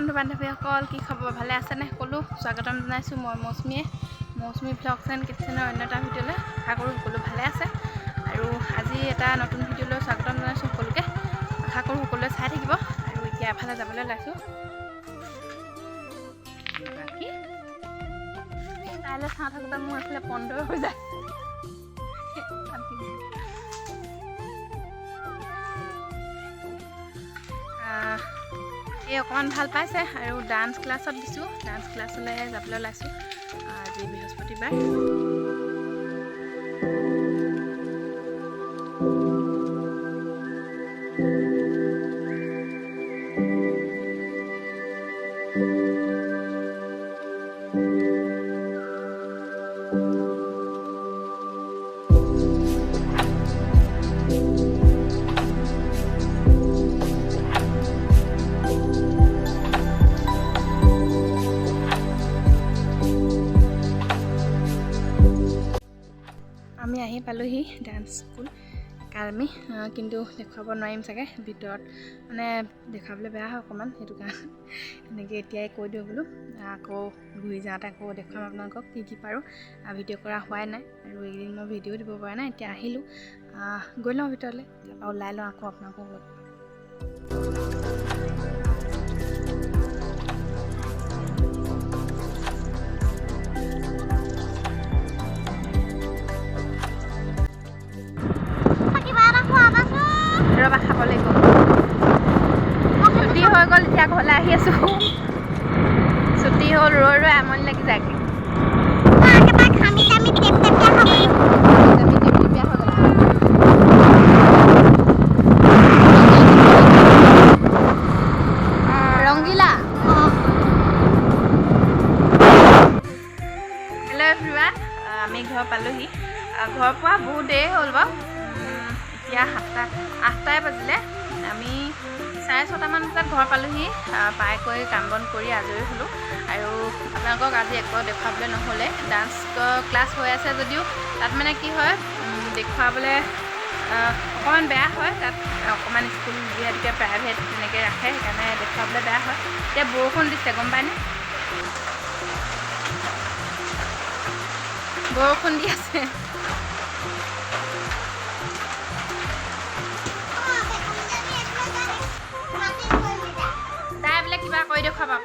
বন্ধু বান্ধৱীসকল কি খবৰ ভালে আছেনে সকলো স্বাগতম জনাইছোঁ মই মৌচুমী ব্লগছ এণ্ড কিটচেনৰ অন্য এটা ভিডিঅ'লৈ আশা কৰোঁ সকলো ভালে আছে আৰু আজি এটা নতুন ভিডিঅ'লৈ স্বাগতম জনাইছোঁ সকলোকে আশা কৰোঁ সকলোৱে চাই থাকিব আৰু এতিয়া এফালে যাবলৈ ওলাইছোঁ বাকী কাইলৈ চাওঁ থাকোঁতে মোৰ এফালে পন্ধৰ হৈ যায় এই অকণমান ভাল পাইছে আৰু ডান্স ক্লাছত দিছোঁ ডান্স ক্লাছলৈ যাবলৈ ওলাইছোঁ আজি বৃহস্পতিবাৰ আমি আহি পালোহি ডান্স স্কুল একাডেমি কিন্তু দেখুৱাব নোৱাৰিম চাগে ভিতৰত মানে দেখাবলৈ বেয়া হয় অকণমান সেইটো কাৰণে এনেকৈ এতিয়াই কৈ দিওঁ বোলো আকৌ ঘূৰি যাওঁতে আকৌ দেখুৱাম আপোনালোকক কি পাৰোঁ ভিডিঅ' কৰা হোৱাই নাই আৰু এইকেইদিন মই ভিডিঅ' দিব পৰা নাই এতিয়া আহিলোঁ গৈ লওঁ ভিতৰলৈ তাৰপৰা ওলাই লওঁ আকৌ আপোনালোকক লগ ৰবা খাব লাগিব ছুটি হৈ গ'ল এতিয়া ঘৰলৈ আহি আছোঁ ছুটি হ'ল ৰৈ আমনি লাগি যায়গৈ ৰংগিলা হেল্ল' এভৰিৱান আমি ঘৰ পালোহি ঘৰ পোৱা বহুত দেৰি হ'ল বাৰু এতিয়া 8টাই বাজিলে আমি 6:30মান বজাত ঘৰ পালোহি পাই কৰি কাম বন কৰি আজৰি হ'লোঁ আৰু আপোনালোকক আজি একো দেখুৱাবলৈ নহ'লে ডান্স ক্লাছ হৈ আছে যদিও তাত মানে কি হয় দেখুৱাবলৈ অকণমান বেয়া হয় তাত অকণমান স্কুল যিহেতুকে প্ৰাইভেট তেনেকৈ ৰাখে সেইকাৰণে দেখুৱাবলৈ বেয়া হয় এতিয়া বৰষুণ দিছে গম পায়নে বৰষুণ দি আছে কিবা কৈ দেখুৱাবা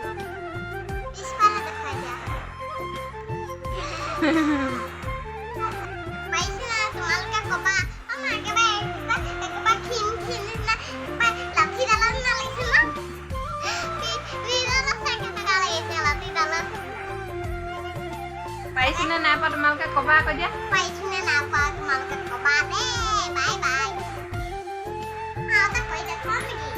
পাৰিছেনে নাই পোৱা তোমালোকে ক'বা আকৌ দিয়া পাৰিছেনে নাই পোৱা তোমালোকে ক'বা দেই বাই বাই কৈ দেখুৱাম নেকি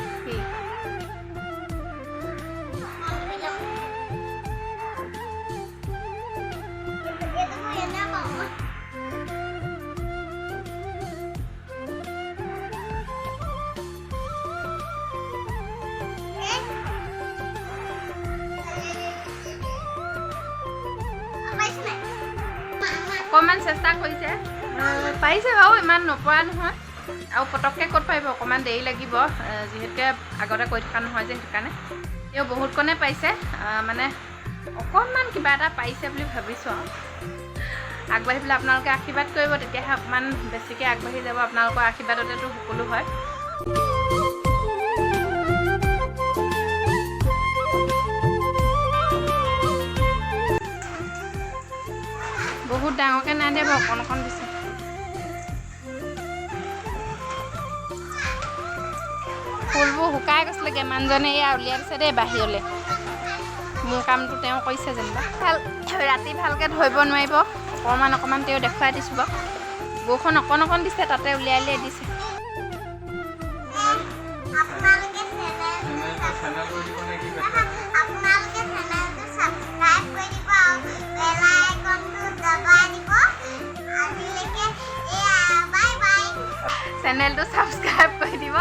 অকণমান চেষ্টা কৰিছে পাৰিছে বাৰু ইমান নপৰা নহয় আৰু পটককৈ ক'ত পাৰিব অকণমান দেৰি লাগিব যিহেতুকে আগতে কৈ থকা নহয় যে সেইটো কাৰণে তেওঁ বহুতকণে পাৰিছে মানে অকণমান কিবা এটা পাৰিছে বুলি ভাবিছোঁ আৰু আগবাঢ়ি পেলাই আপোনালোকে আশীৰ্বাদ কৰিব তেতিয়াহে অকণমান বেছিকৈ আগবাঢ়ি যাব আপোনালোকৰ আশীৰ্বাদতেতো সকলো হয় বহুত ডাঙৰকৈ নাই দিয়া বাৰু অকণ অকণ দিছে ফুলবোৰ শুকাই গৈছিলেগৈ মানুহজনে এয়া উলিয়াই দিছে দেই বাহিৰলৈ মোৰ কামটো তেওঁ কৰিছে যেনিবা ৰাতি ভালকৈ ধৰিব নোৱাৰিব অকণমান তেওঁ দেখুৱাই দিছোঁ বাৰু বৰষুণ অকণ দিছে তাতে উলিয়াই দিছে চেনেলটো ছাবস্ক্ৰাইব কৰি দিব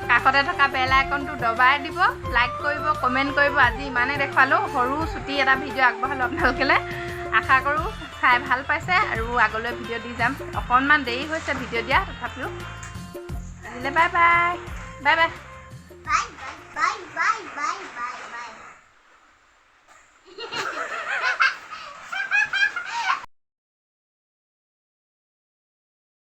কাষতে থকা বেল আইকনটো দবাই দিব লাইক কৰিব কমেণ্ট কৰিব আজি ইমানেই দেখুৱালোঁ সৰু ছুটি এটা ভিডিঅ' আগবঢ়ালোঁ আপোনালোকলৈ আশা কৰোঁ চাই ভাল পাইছে আৰু আগলৈ ভিডিঅ' দি যাম অকণমান দেৰি হৈছে ভিডিঅ' দিয়া তথাপিও আজিলৈ bye bye bye bye bye bye bye bye